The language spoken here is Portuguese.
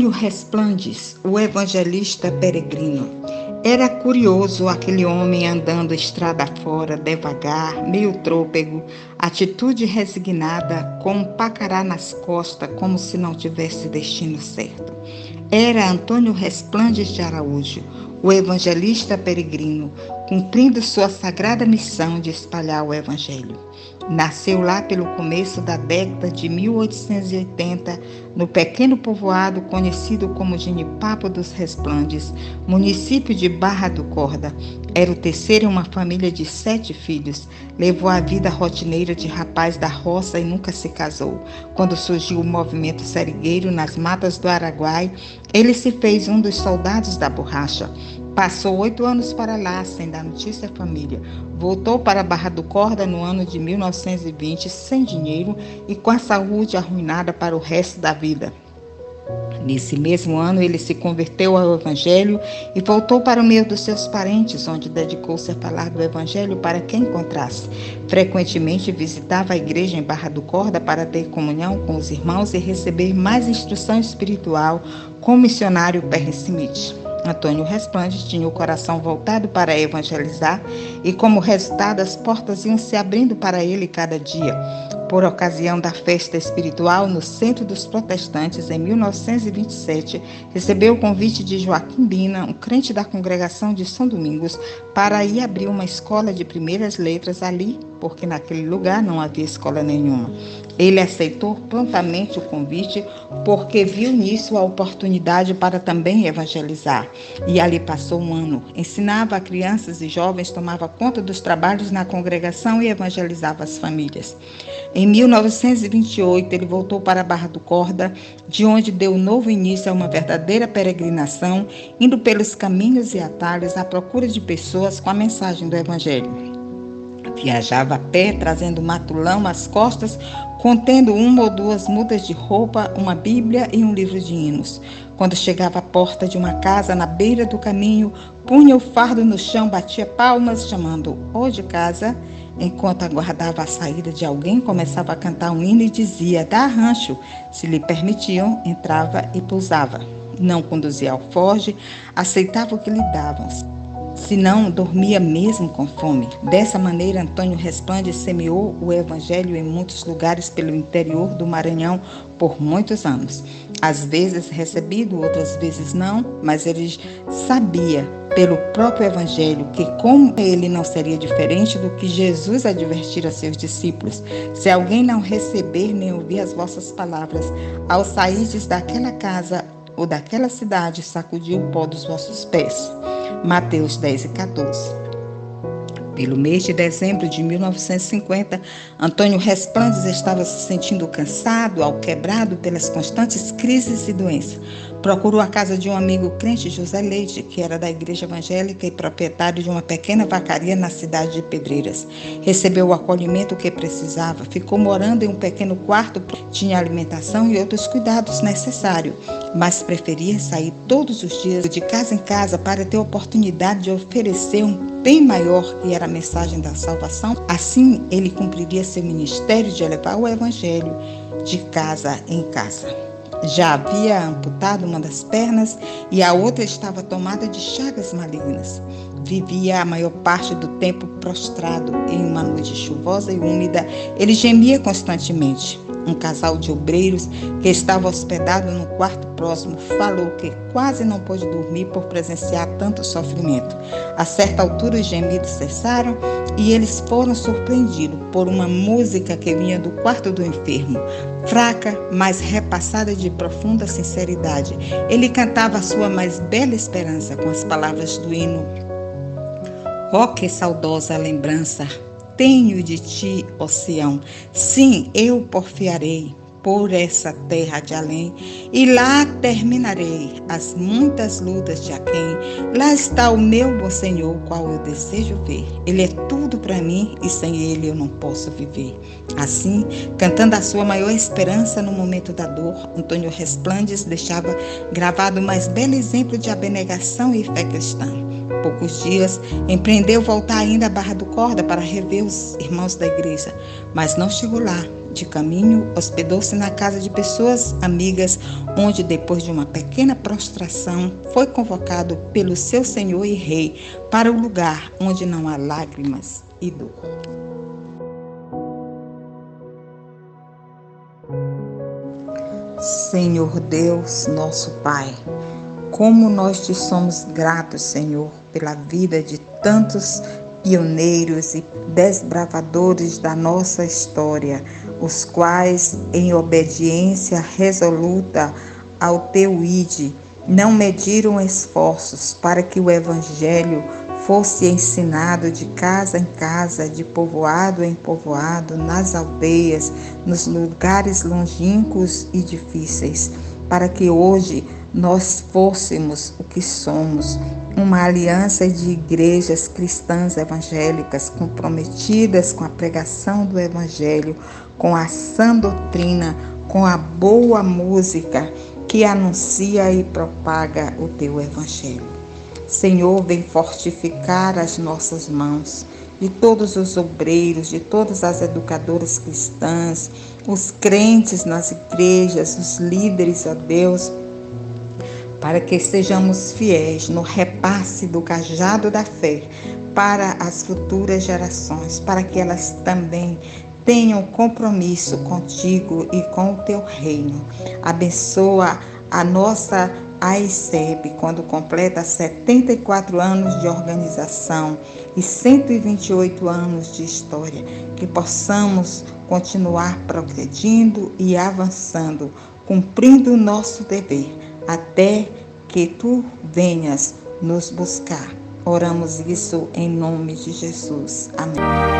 Antônio Resplandes, o evangelista peregrino. Era curioso aquele homem andando estrada fora, devagar, meio trôpego, atitude resignada, com um pacará nas costas, como se não tivesse destino certo. Era Antônio Resplandes de Araújo, o evangelista peregrino, cumprindo sua sagrada missão de espalhar o evangelho. Nasceu lá pelo começo da década de 1880, no pequeno povoado conhecido como Genipapo dos Resplandes, município de Barra do Corda. Era o terceiro em uma família de 7 filhos. Levou a vida rotineira de rapaz da roça e nunca se casou. Quando surgiu o movimento serigueiro nas matas do Araguai, ele se fez um dos soldados da borracha. Passou 8 anos para lá, sem dar notícia à família. Voltou para Barra do Corda no ano de 1920, sem dinheiro e com a saúde arruinada para o resto da vida. Nesse mesmo ano, ele se converteu ao Evangelho e voltou para o meio dos seus parentes, onde dedicou-se a falar do Evangelho para quem encontrasse. Frequentemente visitava a igreja em Barra do Corda para ter comunhão com os irmãos e receber mais instrução espiritual com o missionário Perry Smith. Antônio Resplandes tinha o coração voltado para evangelizar e, como resultado, as portas iam se abrindo para ele cada dia. Por ocasião da festa espiritual no Centro dos Protestantes, em 1927, recebeu o convite de Joaquim Bina, um crente da congregação de São Domingos, para ir abrir uma escola de primeiras letras ali, porque naquele lugar não havia escola nenhuma. Ele aceitou prontamente o convite porque viu nisso a oportunidade para também evangelizar. E ali passou um ano. Ensinava a crianças e jovens, tomava conta dos trabalhos na congregação e evangelizava as famílias. Em 1928, ele voltou para Barra do Corda, de onde deu novo início a uma verdadeira peregrinação, indo pelos caminhos e atalhos à procura de pessoas com a mensagem do Evangelho. Viajava a pé, trazendo matulão às costas, contendo 1 ou 2 mudas de roupa, uma Bíblia e um livro de hinos. Quando chegava à porta de uma casa na beira do caminho, punha o fardo no chão, batia palmas, chamando "Ô de casa". Enquanto aguardava a saída de alguém, começava a cantar um hino e dizia: "Dá rancho". Se lhe permitiam, entrava e pousava. Não conduzia alforge, aceitava o que lhe davam. Se não, dormia mesmo com fome. Dessa maneira, Antônio Resplandes semeou o evangelho em muitos lugares pelo interior do Maranhão por muitos anos. Às vezes recebido, outras vezes não, mas ele sabia pelo próprio evangelho que como ele não seria diferente do que Jesus advertira a seus discípulos. Se alguém não receber nem ouvir as vossas palavras, ao sairdes daquela casa ou daquela cidade, sacudiu o pó dos vossos pés. Mateus 10 e 14. Pelo mês de dezembro de 1950, Antônio Resplandes estava se sentindo cansado, alquebrado pelas constantes crises e doenças. Procurou a casa de um amigo crente, José Leite, que era da igreja evangélica e proprietário de uma pequena vacaria na cidade de Pedreiras. Recebeu o acolhimento que precisava, ficou morando em um pequeno quarto, tinha alimentação e outros cuidados necessários, mas preferia sair todos os dias de casa em casa para ter a oportunidade de oferecer um bem maior, que era a mensagem da salvação. Assim, ele cumpriria seu ministério de levar o evangelho de casa em casa. Já havia amputado uma das pernas e a outra estava tomada de chagas malignas. Vivia a maior parte do tempo prostrado. Em uma noite chuvosa e úmida, ele gemia constantemente. Um casal de obreiros que estava hospedado no quarto próximo falou que quase não pôde dormir por presenciar tanto sofrimento. A certa altura, os gemidos cessaram e eles foram surpreendidos por uma música que vinha do quarto do enfermo. Fraca, mas repassada de profunda sinceridade. Ele cantava a sua mais bela esperança com as palavras do hino: "Ó que saudosa lembrança tenho de ti, ó Sião, sim, eu porfiarei por essa terra de além, e lá terminarei as muitas lutas de aquém. Lá está o meu bom Senhor, qual eu desejo ver. Ele é tudo para mim e sem ele eu não posso viver". Assim, cantando a sua maior esperança no momento da dor, Antônio Resplandes deixava gravado o mais belo exemplo de abnegação e fé cristã. Poucos dias, empreendeu voltar ainda à Barra do Corda para rever os irmãos da igreja, mas não chegou lá. de caminho, hospedou-se na casa de pessoas amigas, onde, depois de uma pequena prostração, foi convocado pelo seu Senhor e Rei para o lugar onde não há lágrimas e dor. Senhor Deus, nosso Pai, como nós te somos gratos, Senhor, pela vida de tantos pioneiros e desbravadores da nossa história, os quais, em obediência resoluta ao teu ide, não mediram esforços para que o Evangelho fosse ensinado de casa em casa, de povoado em povoado, nas aldeias, nos lugares longínquos e difíceis, para que hoje nós fôssemos o que somos, uma aliança de igrejas cristãs evangélicas comprometidas com a pregação do Evangelho, com a sã doutrina, com a boa música que anuncia e propaga o teu Evangelho. Senhor, vem fortificar as nossas mãos, de todos os obreiros, de todas as educadoras cristãs, os crentes nas igrejas, os líderes, ó Deus, para que sejamos fiéis no repasse do cajado da fé para as futuras gerações, para que elas também tenham compromisso contigo e com o teu reino. Abençoa a nossa AICEB, quando completa 74 anos de organização e 128 anos de história, que possamos continuar progredindo e avançando, cumprindo o nosso dever, até que tu venhas nos buscar. Oramos isso em nome de Jesus. Amém.